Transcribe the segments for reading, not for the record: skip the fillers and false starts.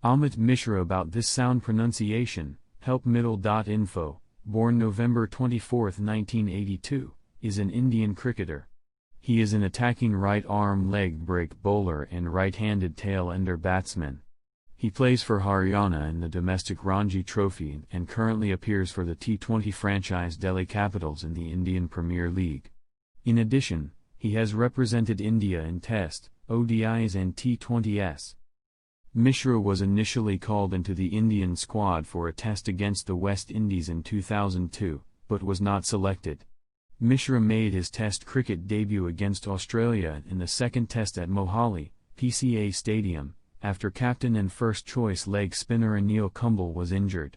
Amit Mishra. About this sound pronunciation, helpmiddle.info, born November 24, 1982, is an Indian cricketer. He is an attacking right-arm leg break bowler and right-handed tail-ender batsman. He plays for Haryana in the domestic Ranji Trophy and currently appears for the T20 franchise Delhi Capitals in the Indian Premier League. In addition, he has represented India in Test, ODIs and T20s. Mishra was initially called into the Indian squad for a test against the West Indies in 2002, but was not selected. Mishra made his Test cricket debut against Australia in the second Test at Mohali, PCA Stadium, after captain and first-choice leg spinner Anil Kumble was injured.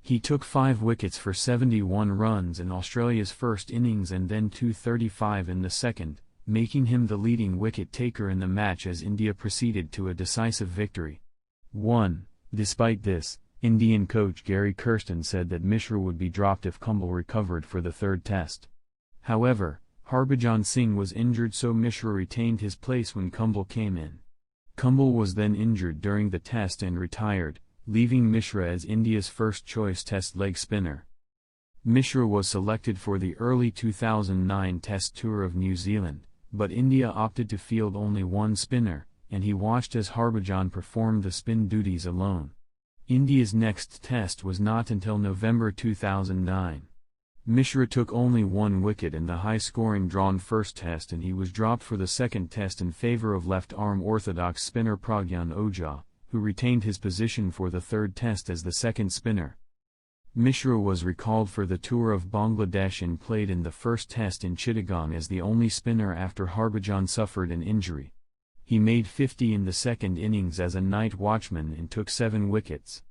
He took 5 wickets for 71 runs in Australia's first innings and then 235 in the second, making him the leading wicket-taker in the match as India proceeded to a decisive victory. 1. Despite this, Indian coach Gary Kirsten said that Mishra would be dropped if Kumble recovered for the third Test. However, Harbhajan Singh was injured, so Mishra retained his place when Kumble came in. Kumble was then injured during the Test and retired, leaving Mishra as India's first-choice Test leg spinner. Mishra was selected for the early 2009 Test tour of New Zealand, but India opted to field only one spinner, and he watched as Harbhajan performed the spin duties alone. India's next Test was not until November 2009. Mishra took only 1 wicket in the high-scoring drawn first Test, and he was dropped for the second Test in favour of left-arm orthodox spinner Pragyan Ojha, who retained his position for the third Test as the second spinner. Mishra was recalled for the tour of Bangladesh and played in the first Test in Chittagong as the only spinner after Harbhajan suffered an injury. He made 50 in the second innings as a night watchman and took 7 wickets.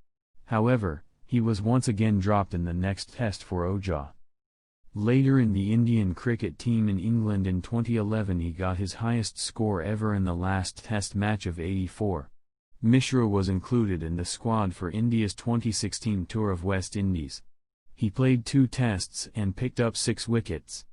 However, he was once again dropped in the next Test for Ojha. Later in the Indian cricket team in England in 2011, he got his highest score ever in the last Test match of 84. Mishra was included in the squad for India's 2016 tour of West Indies. He played 2 Tests and picked up 6 wickets.